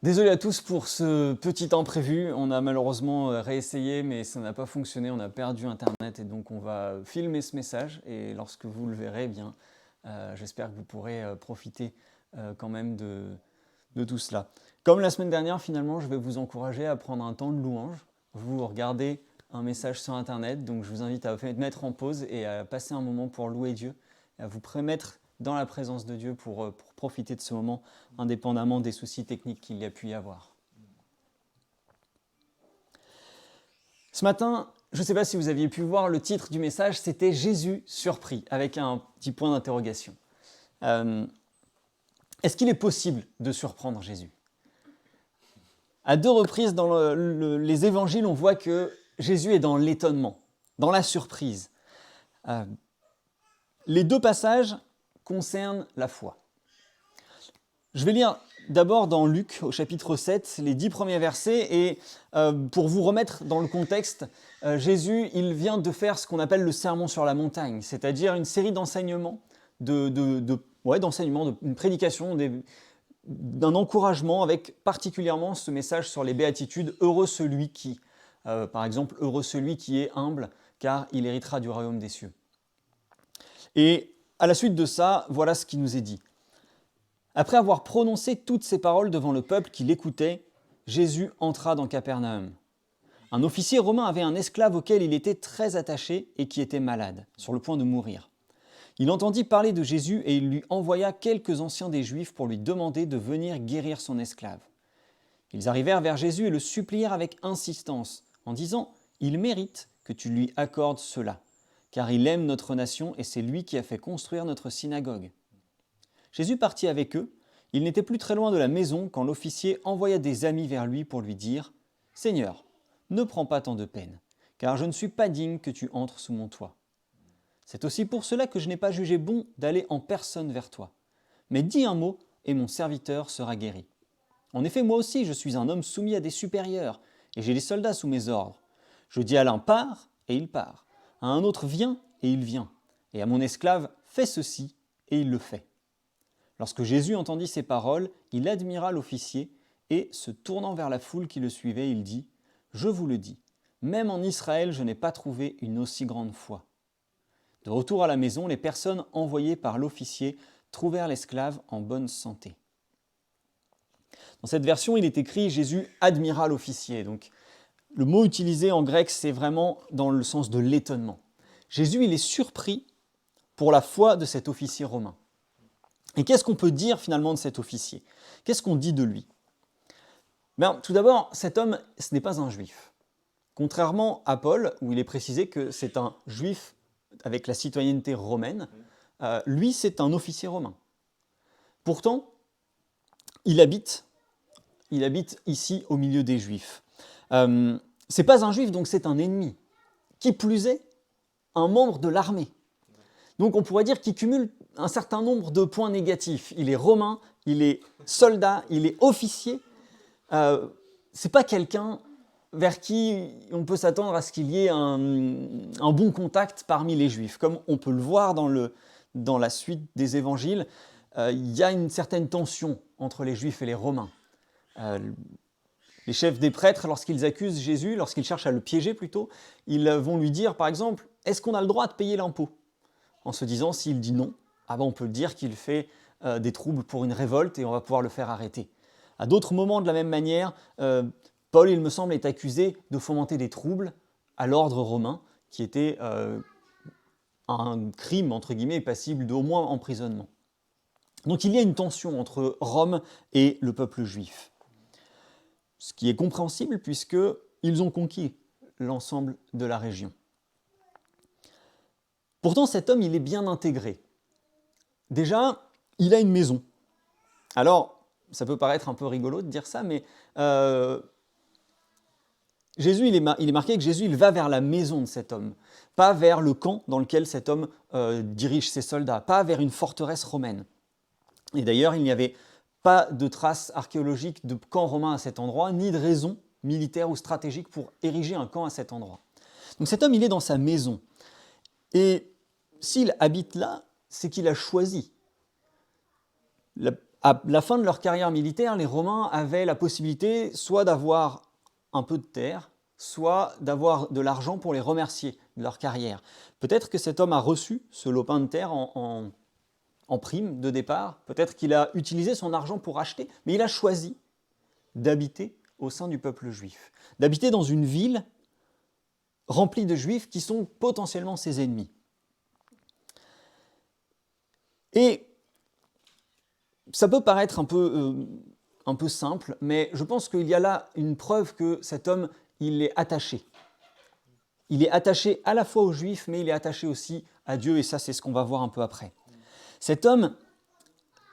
Désolé à tous pour ce petit imprévu. On a malheureusement réessayé, mais ça n'a pas fonctionné. On a perdu Internet et donc on va filmer ce message. Et lorsque vous le verrez, eh bien, j'espère que vous pourrez profiter quand même de tout cela. Comme la semaine dernière, finalement, je vais vous encourager à prendre un temps de louange. Vous regardez un message sur Internet, donc je vous invite à mettre en pause et à passer un moment pour louer Dieu, et à vous mettre dans la présence de Dieu pour profiter de ce moment, indépendamment des soucis techniques qu'il y a pu y avoir. Ce matin, je ne sais pas si vous aviez pu voir le titre du message, c'était « Jésus surpris » avec un petit point d'interrogation. Est-ce qu'il est possible de surprendre Jésus ? À deux reprises dans les évangiles, on voit que Jésus est dans l'étonnement, dans la surprise. Les deux passages concernent la foi. Je vais lire d'abord dans Luc, au chapitre 7, les 10 premiers versets, et pour vous remettre dans le contexte, Jésus, il vient de faire ce qu'on appelle le sermon sur la montagne, c'est-à-dire une série d'enseignements, une prédication, d'un encouragement, avec particulièrement ce message sur les béatitudes, « Heureux celui qui », par exemple, « Heureux celui qui est humble, car il héritera du royaume des cieux ». Et à la suite de ça, voilà ce qui nous est dit. Après avoir prononcé toutes ces paroles devant le peuple qui l'écoutait, Jésus entra dans Capernaum. Un officier romain avait un esclave auquel il était très attaché et qui était malade, sur le point de mourir. Il entendit parler de Jésus et il lui envoya quelques anciens des Juifs pour lui demander de venir guérir son esclave. Ils arrivèrent vers Jésus et le supplièrent avec insistance, en disant « Il mérite que tu lui accordes cela, car il aime notre nation et c'est lui qui a fait construire notre synagogue. » Jésus partit avec eux. Il n'était plus très loin de la maison quand l'officier envoya des amis vers lui pour lui dire « Seigneur, ne prends pas tant de peine, car je ne suis pas digne que tu entres sous mon toit. C'est aussi pour cela que je n'ai pas jugé bon d'aller en personne vers toi. Mais dis un mot et mon serviteur sera guéri. En effet, moi aussi, je suis un homme soumis à des supérieurs et j'ai des soldats sous mes ordres. Je dis à l'un pars et il part, à un autre viens et il vient, et à mon esclave fais ceci et il le fait. » Lorsque Jésus entendit ces paroles, il admira l'officier et, se tournant vers la foule qui le suivait, il dit « Je vous le dis, même en Israël, je n'ai pas trouvé une aussi grande foi. » De retour à la maison, les personnes envoyées par l'officier trouvèrent l'esclave en bonne santé. Dans cette version, il est écrit « Jésus admira l'officier ». Donc, le mot utilisé en grec, c'est vraiment dans le sens de l'étonnement. Jésus, il est surpris pour la foi de cet officier romain. Et qu'est-ce qu'on peut dire finalement de cet officier ? Qu'est-ce qu'on dit de lui ? Tout d'abord, cet homme, ce n'est pas un juif. Contrairement à Paul, où il est précisé que c'est un juif avec la citoyenneté romaine, lui, c'est un officier romain. Pourtant, il habite ici au milieu des juifs. C'est pas un juif, donc c'est un ennemi. Qui plus est, un membre de l'armée. Donc on pourrait dire qu'il cumule un certain nombre de points négatifs. Il est romain, il est soldat, il est officier. C'est pas quelqu'un vers qui on peut s'attendre à ce qu'il y ait un bon contact parmi les Juifs. Comme on peut le voir dans la suite des évangiles, il y a une certaine tension entre les Juifs et les Romains. Les chefs des prêtres, lorsqu'ils accusent Jésus, lorsqu'ils cherchent à le piéger plutôt, ils vont lui dire par exemple « Est-ce qu'on a le droit de payer l'impôt ?» En se disant, s'il dit non, on peut dire qu'il fait des troubles pour une révolte et on va pouvoir le faire arrêter. À d'autres moments, de la même manière, Paul, il me semble, est accusé de fomenter des troubles à l'ordre romain, qui était un crime, entre guillemets, passible d'au moins emprisonnement. Donc il y a une tension entre Rome et le peuple juif. Ce qui est compréhensible puisqu'ils ont conquis l'ensemble de la région. Pourtant, cet homme, il est bien intégré. Déjà, il a une maison. Alors, ça peut paraître un peu rigolo de dire ça, mais Jésus, il est marqué que Jésus, il va vers la maison de cet homme, pas vers le camp dans lequel cet homme dirige ses soldats, pas vers une forteresse romaine. Et d'ailleurs, il n'y avait pas de traces archéologiques de camp romain à cet endroit, ni de raison militaire ou stratégique pour ériger un camp à cet endroit. Donc cet homme, il est dans sa maison. Et s'il habite là, c'est qu'il a choisi. À la fin de leur carrière militaire, les Romains avaient la possibilité soit d'avoir un peu de terre, soit d'avoir de l'argent pour les remercier de leur carrière. Peut-être que cet homme a reçu ce lopin de terre en prime de départ, peut-être qu'il a utilisé son argent pour acheter, mais il a choisi d'habiter au sein du peuple juif, d'habiter dans une ville remplie de juifs qui sont potentiellement ses ennemis. Et ça peut paraître un peu simple, mais je pense qu'il y a là une preuve que cet homme, il est attaché. Il est attaché à la fois aux Juifs, mais il est attaché aussi à Dieu, et ça, c'est ce qu'on va voir un peu après. Cet homme,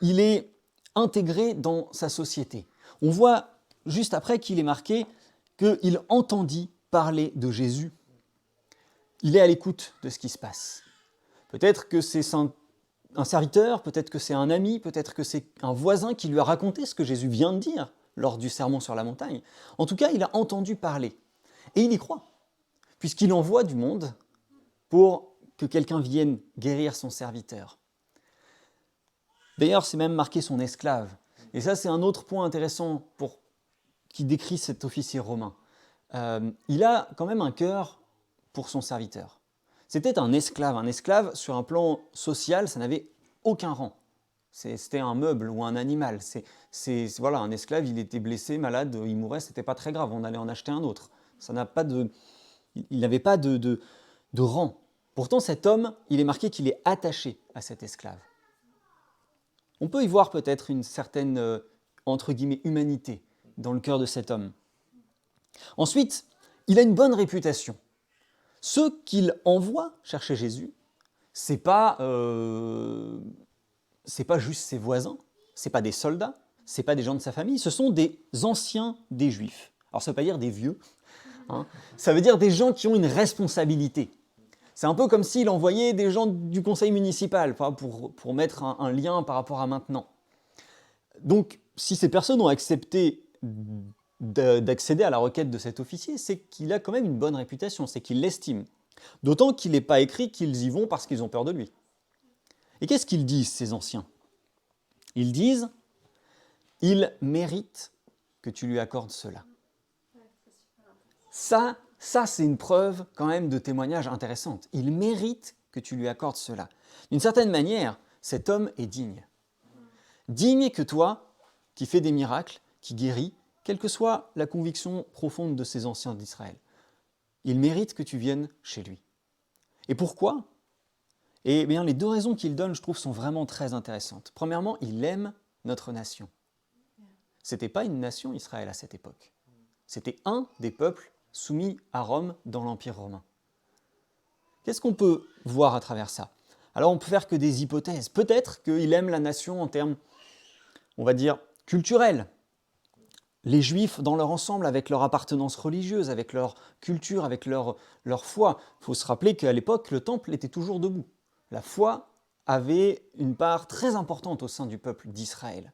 il est intégré dans sa société. On voit juste après qu'il est marqué qu'il entendit parler de Jésus. Il est à l'écoute de ce qui se passe. Peut-être que c'est un serviteur, peut-être que c'est un ami, peut-être que c'est un voisin qui lui a raconté ce que Jésus vient de dire lors du sermon sur la montagne. En tout cas, il a entendu parler. Et il y croit, puisqu'il envoie du monde pour que quelqu'un vienne guérir son serviteur. D'ailleurs, c'est même marqué son esclave. Et ça, c'est un autre point intéressant qui décrit cet officier romain. Il a quand même un cœur pour son serviteur. C'était un esclave. Un esclave, sur un plan social, ça n'avait aucun rang. C'était un meuble ou un animal. Voilà, un esclave, il était blessé, malade, il mourait, c'était pas très grave, on allait en acheter un autre. Il n'avait pas de rang. Pourtant, cet homme, il est marqué qu'il est attaché à cet esclave. On peut y voir peut-être une certaine, entre guillemets, humanité dans le cœur de cet homme. Ensuite, il a une bonne réputation. Ceux qu'il envoie chercher Jésus, c'est pas juste ses voisins, c'est pas des soldats, c'est pas des gens de sa famille, ce sont des anciens des Juifs. Alors ça veut pas dire des vieux, hein, ça veut dire des gens qui ont une responsabilité. C'est un peu comme s'il envoyait des gens du conseil municipal pour mettre un lien par rapport à maintenant. Donc, si ces personnes ont accepté d'accéder à la requête de cet officier, c'est qu'il a quand même une bonne réputation, c'est qu'il l'estime. D'autant qu'il n'est pas écrit qu'ils y vont parce qu'ils ont peur de lui. Et qu'est-ce qu'ils disent, ces anciens? Ils disent « Il mérite que tu lui accordes cela ». Ça, c'est une preuve quand même de témoignage intéressante. Il mérite que tu lui accordes cela. D'une certaine manière, cet homme est digne. Digne que toi, qui fais des miracles, qui guéris, quelle que soit la conviction profonde de ces anciens d'Israël. Il mérite que tu viennes chez lui. Et pourquoi? Eh bien, les deux raisons qu'il donne, je trouve, sont vraiment très intéressantes. Premièrement, il aime notre nation. Ce n'était pas une nation, Israël, à cette époque. C'était un des peuples soumis à Rome dans l'Empire romain. Qu'est-ce qu'on peut voir à travers ça? Alors, on peut faire que des hypothèses. Peut-être qu'il aime la nation en termes, on va dire, culturels. Les Juifs dans leur ensemble, avec leur appartenance religieuse, avec leur culture, avec leur foi. Il faut se rappeler qu'à l'époque, le temple était toujours debout. La foi avait une part très importante au sein du peuple d'Israël.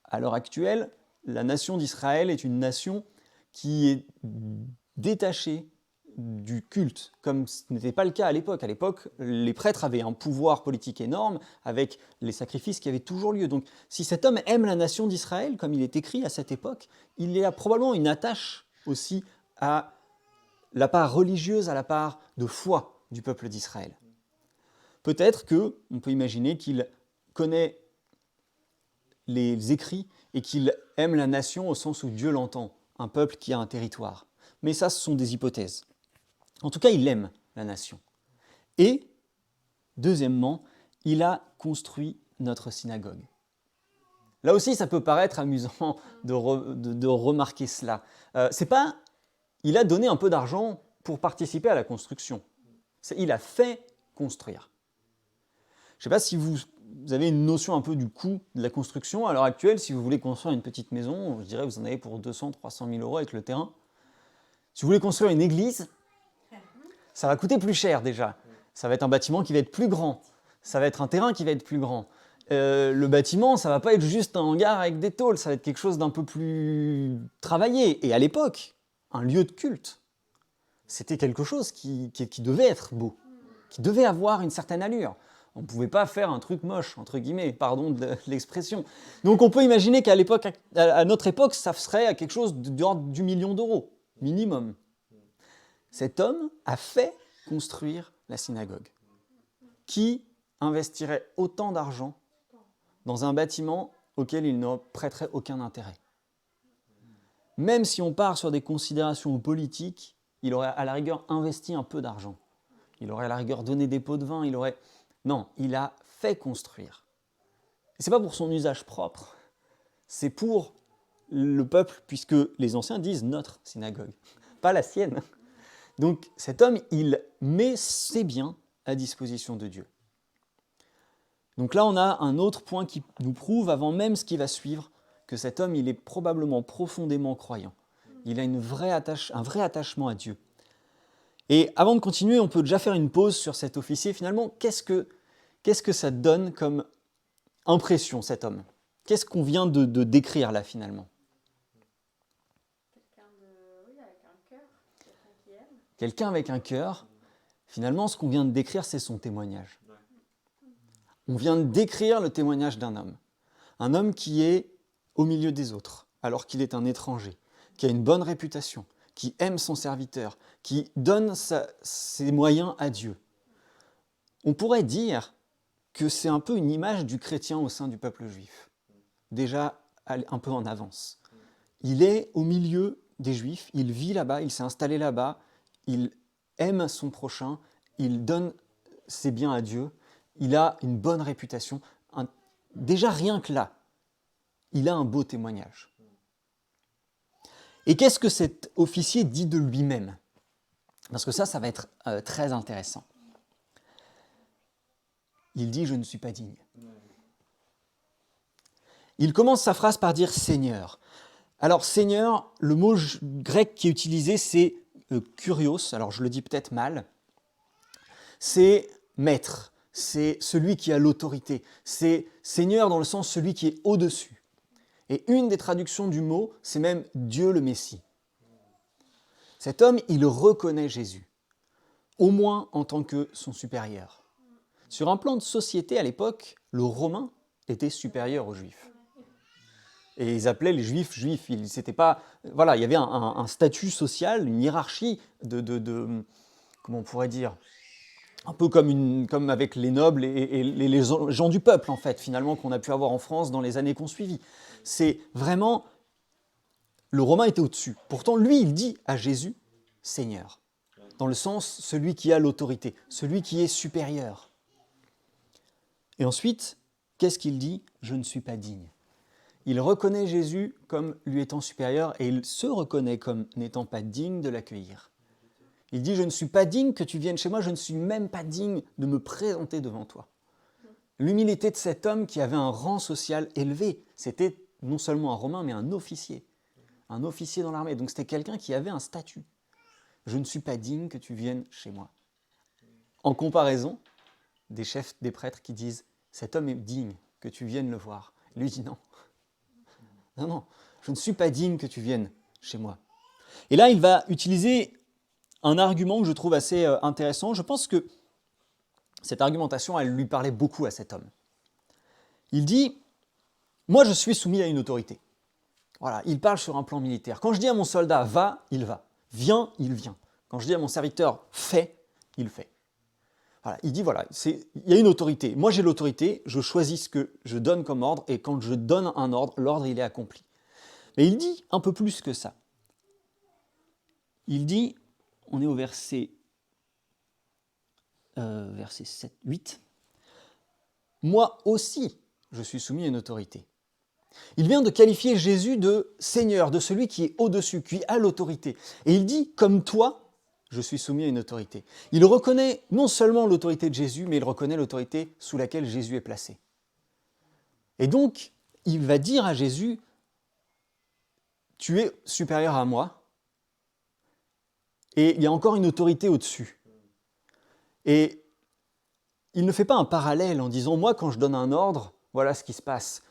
À l'heure actuelle, la nation d'Israël est une nation qui est détachée du culte, comme ce n'était pas le cas à l'époque. À l'époque, les prêtres avaient un pouvoir politique énorme, avec les sacrifices qui avaient toujours lieu. Donc, si cet homme aime la nation d'Israël, comme il est écrit à cette époque, il y a probablement une attache aussi à la part religieuse, à la part de foi du peuple d'Israël. Peut-être qu'on peut imaginer qu'il connaît les écrits et qu'il aime la nation au sens où Dieu l'entend, un peuple qui a un territoire. Mais ça, ce sont des hypothèses. En tout cas, il aime la nation. Et, deuxièmement, il a construit notre synagogue. Là aussi, ça peut paraître amusant de remarquer cela. Il a donné un peu d'argent pour participer à la construction. Il a fait construire. Je ne sais pas si vous avez une notion un peu du coût de la construction. À l'heure actuelle, si vous voulez construire une petite maison, je dirais que vous en avez pour 200-300 000 euros avec le terrain. Si vous voulez construire une église, ça va coûter plus cher déjà. Ça va être un bâtiment qui va être plus grand. Ça va être un terrain qui va être plus grand. Le bâtiment, ça ne va pas être juste un hangar avec des tôles. Ça va être quelque chose d'un peu plus travaillé. Et à l'époque, un lieu de culte, c'était quelque chose qui devait être beau, qui devait avoir une certaine allure. On ne pouvait pas faire un truc moche, entre guillemets, pardon de l'expression. Donc on peut imaginer qu'à l'époque, à notre époque, ça serait quelque chose de l'ordre du million d'euros, minimum. Cet homme a fait construire la synagogue. Qui investirait autant d'argent dans un bâtiment auquel il ne prêterait aucun intérêt? Même si on part sur des considérations politiques, il aurait à la rigueur investi un peu d'argent. Il aurait à la rigueur donné des pots de vin, Non, il a fait construire. Et ce n'est pas pour son usage propre, c'est pour le peuple, puisque les anciens disent notre synagogue, pas la sienne. Donc cet homme, il met ses biens à disposition de Dieu. Donc là, on a un autre point qui nous prouve, avant même ce qui va suivre, que cet homme, il est probablement profondément croyant. Il a un vrai attachement à Dieu. Et avant de continuer, on peut déjà faire une pause sur cet officier. Finalement, qu'est-ce que ça donne comme impression, cet homme? Qu'est-ce qu'on vient de décrire là, finalement? Avec un cœur, quelqu'un qui aime. Quelqu'un avec un cœur. Finalement, ce qu'on vient de décrire, c'est son témoignage. On vient de décrire le témoignage d'un homme. Un homme qui est au milieu des autres, alors qu'il est un étranger, qui a une bonne réputation, qui aime son serviteur, qui donne ses moyens à Dieu. On pourrait dire que c'est un peu une image du chrétien au sein du peuple juif, déjà un peu en avance. Il est au milieu des Juifs, il vit là-bas, il s'est installé là-bas, il aime son prochain, il donne ses biens à Dieu, il a une bonne réputation. Déjà rien que là, il a un beau témoignage. Et qu'est-ce que cet officier dit de lui-même? Parce que ça va être très intéressant. Il dit « je ne suis pas digne ». Il commence sa phrase par dire « Seigneur ». Alors, Seigneur, le mot grec qui est utilisé, c'est kurios, alors je le dis peut-être mal, c'est maître, c'est celui qui a l'autorité, c'est Seigneur dans le sens celui qui est au-dessus. Et une des traductions du mot, c'est même Dieu le Messie. Cet homme, il reconnaît Jésus, au moins en tant que son supérieur. Sur un plan de société, à l'époque, le Romain était supérieur aux Juifs. Et ils appelaient les Juifs juifs. Il y avait un statut social, une hiérarchie comment on pourrait dire, un peu comme avec les nobles et les gens du peuple, en fait, finalement, qu'on a pu avoir en France dans les années qui ont suivi. C'est vraiment, le Romain était au-dessus. Pourtant, lui, il dit à Jésus, Seigneur, dans le sens, celui qui a l'autorité, celui qui est supérieur. Et ensuite, qu'est-ce qu'il dit? Je ne suis pas digne. Il reconnaît Jésus comme lui étant supérieur et il se reconnaît comme n'étant pas digne de l'accueillir. Il dit, je ne suis pas digne que tu viennes chez moi, je ne suis même pas digne de me présenter devant toi. L'humilité de cet homme qui avait un rang social élevé, c'était non seulement un Romain, mais un officier dans l'armée. Donc c'était quelqu'un qui avait un statut. Je ne suis pas digne que tu viennes chez moi. En comparaison, des chefs, des prêtres qui disent, cet homme est digne que tu viennes le voir. Lui dit non. Non, je ne suis pas digne que tu viennes chez moi. Et là, il va utiliser un argument que je trouve assez intéressant. Je pense que cette argumentation, elle lui parlait beaucoup à cet homme. Il dit, moi je suis soumis à une autorité. Voilà, il parle sur un plan militaire. Quand je dis à mon soldat, va, il va. Viens, il vient. Quand je dis à mon serviteur, fais, il fait. Voilà, il dit, voilà, il y a une autorité. Moi j'ai l'autorité, je choisis ce que je donne comme ordre, et quand je donne un ordre, l'ordre il est accompli. Mais il dit un peu plus que ça. Il dit, on est au verset 7, 8. Moi aussi, je suis soumis à une autorité. Il vient de qualifier Jésus de Seigneur, de celui qui est au-dessus, qui a l'autorité. Et il dit, comme toi, je suis soumis à une autorité. Il reconnaît non seulement l'autorité de Jésus, mais il reconnaît l'autorité sous laquelle Jésus est placé. Et donc, il va dire à Jésus, tu es supérieur à moi, et il y a encore une autorité au-dessus. Et il ne fait pas un parallèle en disant, moi, quand je donne un ordre, voilà ce qui se passe.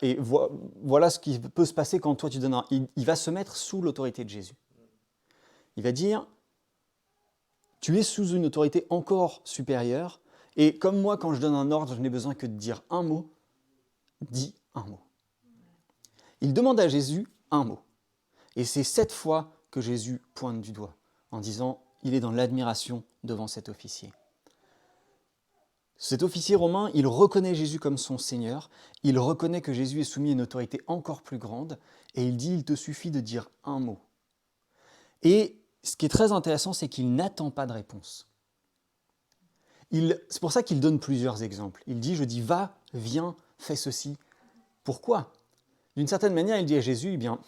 Et voilà ce qui peut se passer quand toi tu donnes un... Il va se mettre sous l'autorité de Jésus. Il va dire, tu es sous une autorité encore supérieure, Et comme moi, quand je donne un ordre, je n'ai besoin que de dire un mot, dis un mot. Il demande à Jésus un mot. Et c'est cette fois que Jésus pointe du doigt, en disant, il est dans l'admiration devant cet officier. Cet officier romain, il reconnaît Jésus comme son Seigneur, il reconnaît que Jésus est soumis à une autorité encore plus grande, et il dit, il te suffit de dire un mot. Et ce qui est très intéressant, c'est qu'il n'attend pas de réponse. C'est pour ça qu'il donne plusieurs exemples. Il dit, je dis, va, viens, fais ceci. Pourquoi ? D'une certaine manière, il dit à Jésus, eh bien,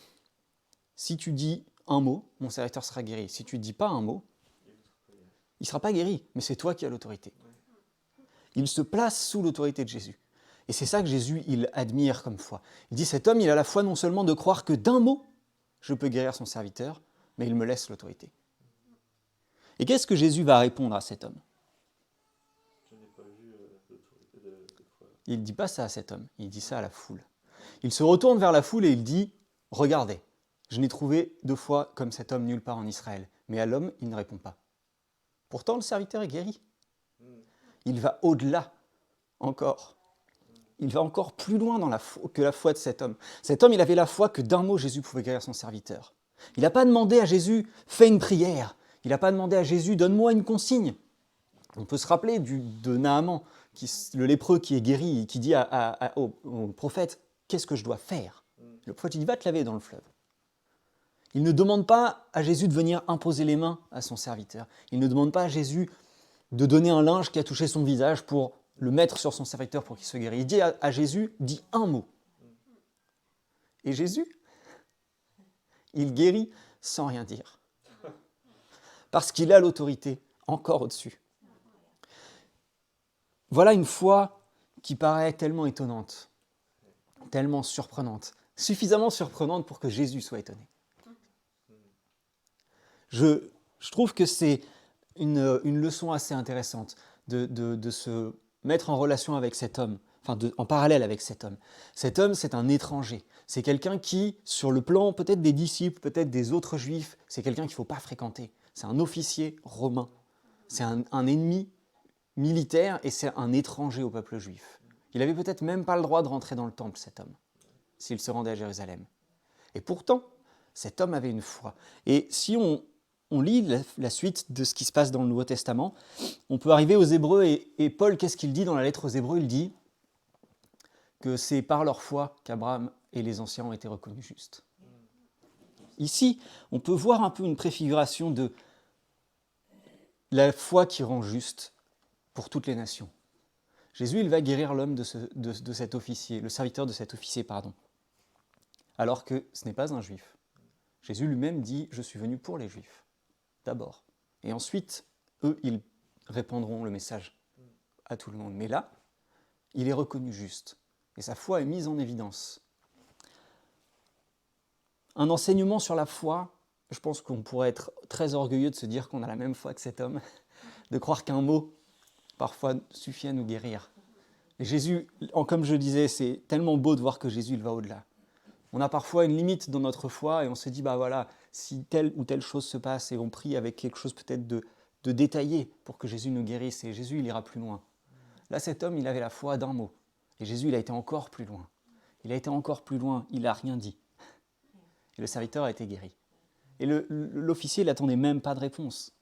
si tu dis un mot, mon serviteur sera guéri. Si tu ne dis pas un mot, il ne sera pas guéri, mais c'est toi qui as l'autorité. Il se place sous l'autorité de Jésus. Et c'est ça que Jésus, il admire comme foi. Il dit, cet homme, il a la foi non seulement de croire que d'un mot, je peux guérir son serviteur, mais il me laisse l'autorité. Et qu'est-ce que Jésus va répondre à cet homme ? Je n'ai pas vu l'autorité de foi. Il ne dit pas ça à cet homme, il dit ça à la foule. Il se retourne vers la foule et il dit, regardez, je n'ai trouvé de foi comme cet homme nulle part en Israël. Mais à l'homme, il ne répond pas. Pourtant, le serviteur est guéri. Il va au-delà encore. Il va encore plus loin que la foi de cet homme. Cet homme, il avait la foi que d'un mot, Jésus pouvait guérir son serviteur. Il n'a pas demandé à Jésus, fais une prière. Il n'a pas demandé à Jésus, donne-moi une consigne. On peut se rappeler de Naaman, le lépreux qui est guéri, et qui dit au prophète, qu'est-ce que je dois faire ? Le prophète dit, va te laver dans le fleuve. Il ne demande pas à Jésus de venir imposer les mains à son serviteur. Il ne demande pas à Jésus de donner un linge qui a touché son visage pour le mettre sur son serviteur pour qu'il se guérisse. Il dit à Jésus, dis un mot. Et Jésus, il guérit sans rien dire. Parce qu'il a l'autorité encore au-dessus. Voilà une foi qui paraît tellement étonnante, tellement surprenante, suffisamment surprenante pour que Jésus soit étonné. Je trouve que c'est une leçon assez intéressante de se mettre en relation avec cet homme, en parallèle avec cet homme. Cet homme, c'est un étranger. C'est quelqu'un qui, sur le plan peut-être des disciples, peut-être des autres juifs, c'est quelqu'un qu'il ne faut pas fréquenter. C'est un officier romain. C'est un ennemi militaire et c'est un étranger au peuple juif. Il n'avait peut-être même pas le droit de rentrer dans le temple, cet homme, s'il se rendait à Jérusalem. Et pourtant, cet homme avait une foi. Et si on lit la suite de ce qui se passe dans le Nouveau Testament, on peut arriver aux Hébreux et Paul, qu'est-ce qu'il dit dans la lettre aux Hébreux ? Il dit que c'est par leur foi qu'Abraham et les anciens ont été reconnus justes. Ici, on peut voir un peu une préfiguration de la foi qui rend juste pour toutes les nations. Jésus, il va guérir l'homme de cet officier, le serviteur de cet officier, alors que ce n'est pas un juif. Jésus lui-même dit « Je suis venu pour les juifs », d'abord. Et ensuite, eux, ils répandront le message à tout le monde. Mais là, il est reconnu juste. Et sa foi est mise en évidence. Un enseignement sur la foi, je pense qu'on pourrait être très orgueilleux de se dire qu'on a la même foi que cet homme, de croire qu'un mot, parfois, suffit à nous guérir. Et Jésus, comme je disais, c'est tellement beau de voir que Jésus, il va au-delà. On a parfois une limite dans notre foi et on se dit, si telle ou telle chose se passe et on prie avec quelque chose peut-être de détaillé pour que Jésus nous guérisse et Jésus, il ira plus loin. Là, cet homme, il avait la foi d'un mot. Et Jésus, il a été encore plus loin. Il a été encore plus loin, il n'a rien dit. Et le serviteur a été guéri. Et l'officier, il n'attendait même pas de réponse.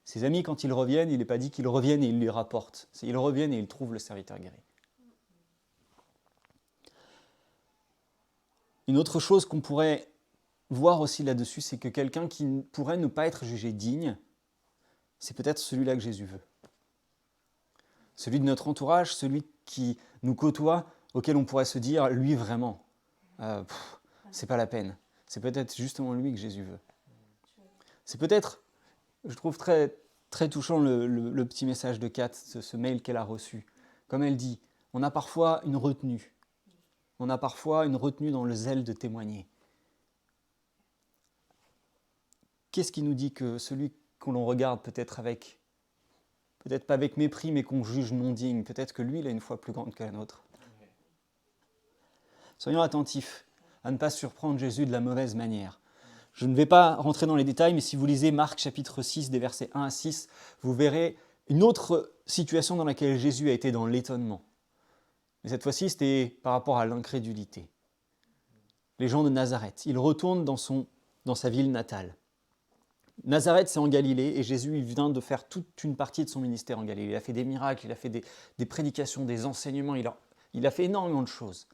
Ses amis, quand ils reviennent, il n'est pas dit qu'ils reviennent et ils lui rapportent. Ils reviennent et ils trouvent le serviteur guéri. Une autre chose qu'on pourrait voir aussi là-dessus, c'est que quelqu'un qui pourrait ne pas être jugé digne, c'est peut-être celui-là que Jésus veut. Celui de notre entourage, celui qui nous côtoie, auquel on pourrait se dire, lui vraiment, c'est pas la peine. C'est peut-être justement lui que Jésus veut. C'est peut-être, je trouve très, très touchant le petit message de Kat, ce mail qu'elle a reçu. Comme elle dit, on a parfois une retenue. On a parfois une retenue dans le zèle de témoigner. Qu'est-ce qui nous dit que celui que l'on regarde peut-être pas avec mépris, mais qu'on juge non digne, peut-être que lui, il a une foi plus grande que la nôtre. Soyons attentifs à ne pas surprendre Jésus de la mauvaise manière. Je ne vais pas rentrer dans les détails, mais si vous lisez Marc chapitre 6, des versets 1 à 6, vous verrez Une autre situation dans laquelle Jésus a été dans l'étonnement. Mais cette fois-ci, c'était par rapport à l'incrédulité. Les gens de Nazareth, il retourne dans sa ville natale. Nazareth, c'est en Galilée, et Jésus il vient de faire toute une partie de son ministère en Galilée. Il a fait des miracles, il a fait des prédications, des enseignements, il a fait énormément de choses.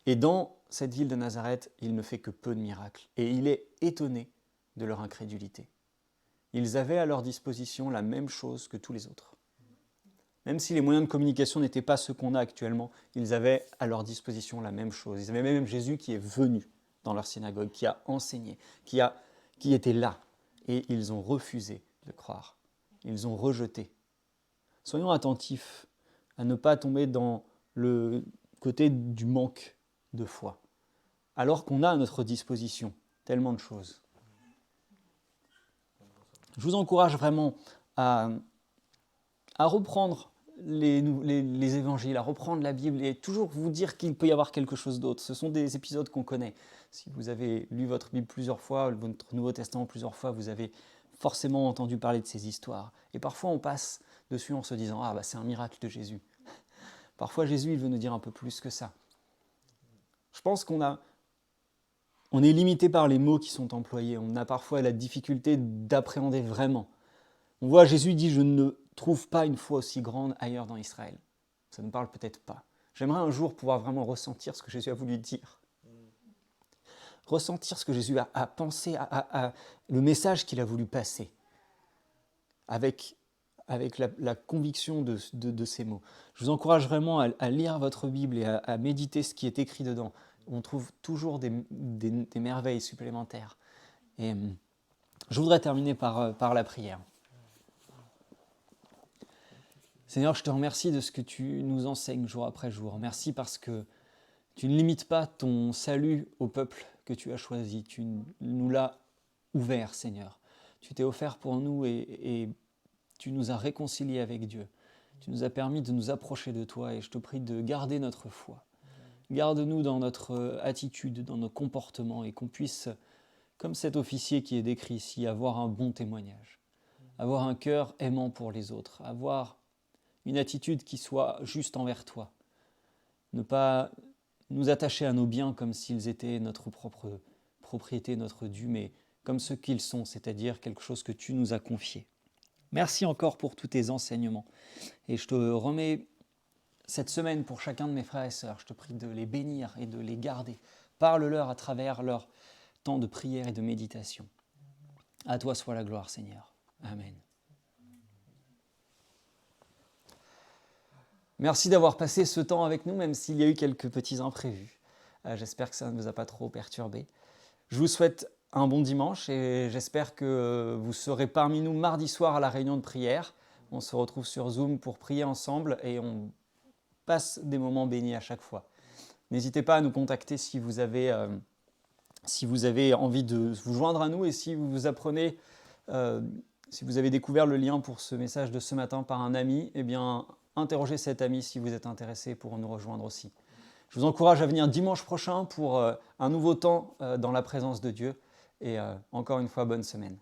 Et dans cette ville de Nazareth, il ne fait que peu de miracles. Et il est étonné de leur incrédulité. Ils avaient à leur disposition la même chose que tous les autres. Même si les moyens de communication n'étaient pas ceux qu'on a actuellement, ils avaient à leur disposition la même chose. Ils avaient même Jésus qui est venu dans leur synagogue, qui a enseigné, qui était là. Et ils ont refusé de croire. Ils ont rejeté. Soyons attentifs à ne pas tomber dans le côté du manque de foi, alors qu'on a à notre disposition tellement de choses. Je vous encourage vraiment à reprendre les évangiles, à reprendre la Bible et toujours vous dire qu'il peut y avoir quelque chose d'autre. Ce sont des épisodes qu'on connaît. Si vous avez lu votre Bible plusieurs fois, votre Nouveau Testament plusieurs fois, vous avez forcément entendu parler de ces histoires. Et parfois on passe dessus en se disant « Ah, bah, c'est un miracle de Jésus ». Parfois Jésus, il veut nous dire un peu plus que ça. Je pense qu'on est limité par les mots qui sont employés. On a parfois la difficulté d'appréhender vraiment. On voit Jésus dit « Je ne trouve pas une foi aussi grande ailleurs dans Israël ». Ça ne parle peut-être pas. J'aimerais un jour pouvoir vraiment ressentir ce que Jésus a voulu dire. Ressentir ce que Jésus a pensé, le message qu'il a voulu passer. Avec la conviction de ces mots. Je vous encourage vraiment à lire votre Bible et à méditer ce qui est écrit dedans. On trouve toujours des merveilles supplémentaires. Et je voudrais terminer par la prière. Seigneur, je te remercie de ce que tu nous enseignes jour après jour. Merci parce que tu ne limites pas ton salut au peuple que tu as choisi. Tu nous l'as ouvert, Seigneur. Tu t'es offert pour nous et tu nous as réconciliés avec Dieu. Tu nous as permis de nous approcher de toi et je te prie de garder notre foi. Garde-nous dans notre attitude, dans nos comportements et qu'on puisse, comme cet officier qui est décrit ici, avoir un bon témoignage. Avoir un cœur aimant pour les autres. Avoir une attitude qui soit juste envers toi. Ne pas nous attacher à nos biens comme s'ils étaient notre propre propriété, notre dû, mais comme ce qu'ils sont, c'est-à-dire quelque chose que tu nous as confié. Merci encore pour tous tes enseignements. Et je te remets cette semaine pour chacun de mes frères et sœurs. Je te prie de les bénir et de les garder. Parle-leur à travers leur temps de prière et de méditation. À toi soit la gloire, Seigneur. Amen. Merci d'avoir passé ce temps avec nous, même s'il y a eu quelques petits imprévus. J'espère que ça ne vous a pas trop perturbé. Je vous souhaite un bon dimanche et j'espère que vous serez parmi nous mardi soir à la réunion de prière. On se retrouve sur Zoom pour prier ensemble et on passe des moments bénis à chaque fois. N'hésitez pas à nous contacter si vous avez envie de vous joindre à nous et si vous apprenez, si vous avez découvert le lien pour ce message de ce matin par un ami, eh bien, interrogez cet ami si vous êtes intéressé pour nous rejoindre aussi. Je vous encourage à venir dimanche prochain pour un nouveau temps dans la présence de Dieu. Et encore une fois, bonne semaine.